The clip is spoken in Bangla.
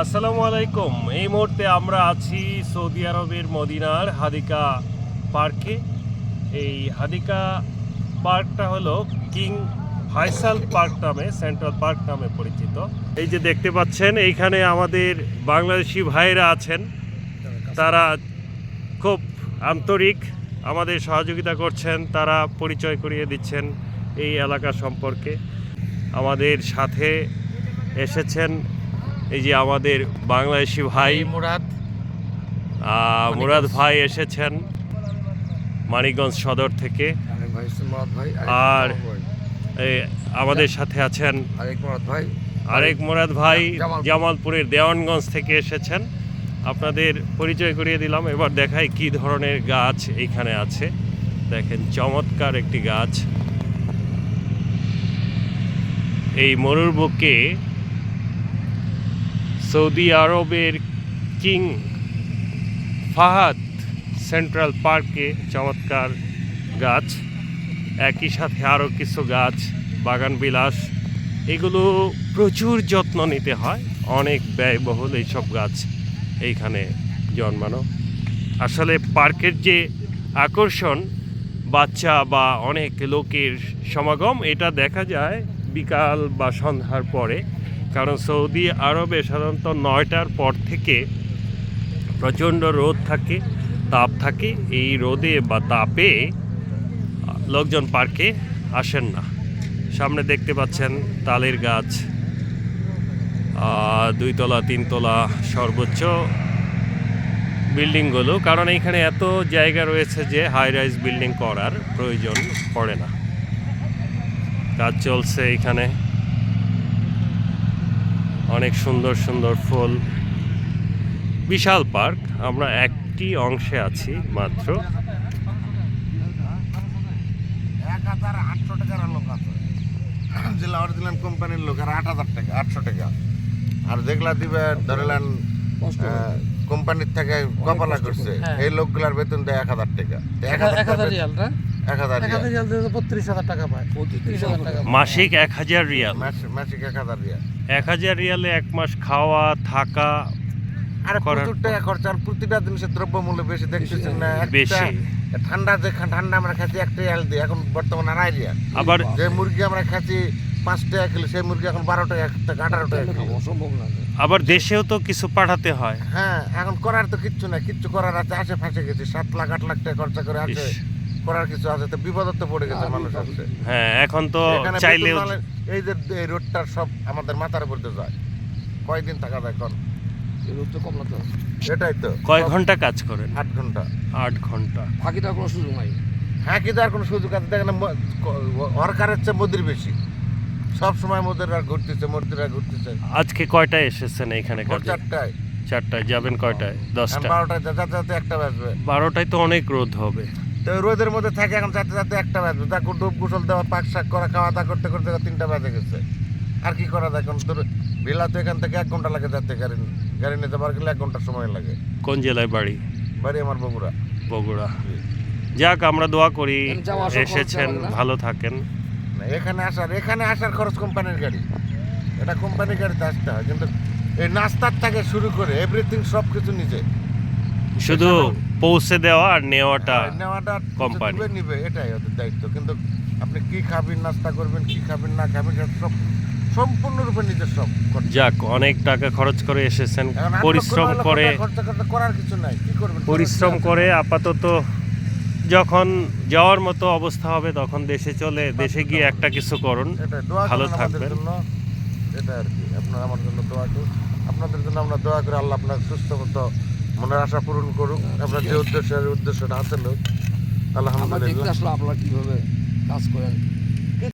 আসসালামু আলাইকুম। এই মুহূর্তে আমরা আছি সৌদি আরবের মদিনার হাদিকা পার্কে। এই হাদিকা পার্কটা হলো কিং ফাইসাল পার্ক নামে, সেন্ট্রাল পার্ক নামে পরিচিত। এই যে দেখতে পাচ্ছেন এইখানে আমাদের বাংলাদেশি ভাইরা আছেন, তারা খুব আন্তরিক আমাদের সহযোগিতা করছেন, তারা পরিচয় করিয়ে দিচ্ছেন এই এলাকা সম্পর্কে। আমাদের সাথে এসেছেন এই যে আমাদের বাংলাদেশি ভাই মুরাদ ভাই এসেছেন মানিকগঞ্জ সদর থেকে, আর আমাদের সাথে আছেন আরেক মুরাদ ভাই জামালপুরের দেওয়ানগঞ্জ থেকে এসেছেন। আপনাদের পরিচয় করিয়ে দিলাম। এবার দেখাই কি ধরনের গাছ এইখানে আছে। দেখেন, চমৎকার একটি গাছ। এই মরুর বুকে সৌদি আরবের কিং ফাহাদ সেন্ট্রাল পার্কে চমৎকার গাছ, একই সাথে আরও কিছু গাছ, বাগান বিলাস, এগুলো প্রচুর যত্ন নিতে হয়, অনেক ব্যয়বহুল এইসব গাছ এইখানে জন্মানো। আসলে পার্কের যে আকর্ষণ, বাচ্চা বা অনেক লোকের সমাগম, এটা দেখা যায় বিকাল বা সন্ধ্যার পরে। কারণ সৌদি আরবে সাধারণত 9টার পর থেকে প্রচণ্ড রোদ থাকে, তাপ থাকে। এই রোদে বা তাপে লোকজন পার্কে আসেন না। সামনে দেখতে পাচ্ছেন তালের গাছ, 2 তলা 3 তলা সর্বোচ্চ বিল্ডিংগুলো। কারণ এইখানে এত জায়গা রয়েছে যে হাই রাইজ বিল্ডিং করার প্রয়োজন পড়ে না। কাজ চলছে এখানে, অনেক সুন্দর সুন্দর ফুল, বিশাল পার্ক। আমরা একটি অংশে আছি মাত্র। 1800 টাকার লোক আছে, জেলা অরিজিনাল কোম্পানির লোক, আর 8000 টাকা 800 টাকা। আর যেগুলা দিবে ধরেলেন কোম্পানির থেকে কপালা করছে, এই লোকগুলার বেতন দেয় 1000 টাকা। 1000 রিয়াল না, 1000 রিয়াল 32,000 টাকা পায়। 32,000 টাকা মাসিক 1000 রিয়াল। মাসিক 1000 রিয়াল। 1000 রিয়ালে এক মাস খাওয়া থাকা। আর প্রচুর টাকা খরচা, আর প্রতিটা জিনিসের দ্রব্যমূল্য বেশি দেখতেছেন না। বেশি ঠান্ডা ঠান্ডা আমরা খাচ্ছি 1 রিয়াল দিয়ে, এখন বর্তমানে 2.5 রিয়াল। আবার যে মুরগি আমরা খাচ্ছি 5 টাকা কিলো, সেই মুরগি এখন 12 টাকা 18 টাকা কিলো। অসম্ভব না। আবার দেশেও তো কিছু পাঠাতে হয়। হ্যাঁ, এখন করার তো কিচ্ছু না, কিচ্ছু করার আছে। আশেপাশে গেছি 7 লাখ 8 লাখ টাকা খরচা করে আছে, করার কিছু আছে তো বিপদত তো পড়ে গেছে মানুষ আছে। হ্যাঁ, এখন তো চাইলেও এই যে এই রোডটার সব আমাদের মাথার উপর দিয়ে যায়, কয়দিন থাকা যায় কোন? এই রোদ তো কম না তো। এটাই তো। কয় ঘন্টা কাজ করেন? 8 ঘন্টা। 8 ঘন্টা। ফাঁকি দেওয়ার কোনো সুযোগ নাই। হ্যাঁ, কিন্তু আর কোনো সুযোগ আছে দেখেন, সরকারের চেয়ে মোদির বেশি। সব সময় মোদিরা ঘুরতেছে। আজকে কয়টায় এসেছেন এখানে কাজে? 4টায়। 4টায় যাবেন, কয়টায়? 10টা। 12টায় যাতে 1টা বাজবে। 12টায় তো অনেক রোদ হবে। তো রোদের মধ্যে থাকে, এখন যাতে 1টা বাজবে। তা ডুব গোসল দেওয়া, পাক শাক করা, খাওয়া দাওয়া করতে করতে 3টা বাজে গেছে। আর কি করা যায়? এখন তোর ভিলা তো এখান থেকে 1 ঘন্টা লাগে যাতে, গাড়ি নিতে পার গেলে 1 ঘন্টা সময় লাগে। কোন জেলায় বাড়ি? বাড়ি আমার বগুড়া। যাক, আমরা দোয়া করি এসেছেন, ভালো থাকেন। এখানে আসার খরচ কোম্পানির গাড়ি, এটা কোম্পানির গাড়িতে আসতে হয়। কিন্তু এই নাস্তার থেকে শুরু করে এভরিথিং সব কিছু নিজে, শুধু পৌঁছে দেওয়া আর নেওয়াটা কোম্পানি নিবে, এটাই ওদের দায়িত্ব। কিন্তু আপনি কি খাবেন, নাস্তা করবেন, কি খাবেন না খাবেন, সব সম্পূর্ণরূপে নিজের সব। যাক, অনেক টাকা খরচ করে এসেছেন, পরিশ্রম করে। করার কিছু নাই, কি করবেন? পরিশ্রম করে আপাতত যখন যাওয়ার মতো অবস্থা হবে তখন দেশে গিয়ে একটা কিছু করুন, ভালো থাকবেন। এটা আর কি, আপনারা আমার জন্য দোয়া করুন, আপনাদের জন্য আমরা দোয়া করি। আল্লাহ আপনার সুস্থ মতো মনের আশা পূরণ করুন। আপনার যে উদ্দেশ্যটা আছে, আলহামদুলিল্লাহ। আমরা দেখতে আসলে আপনারা কিভাবে কাজ করেন।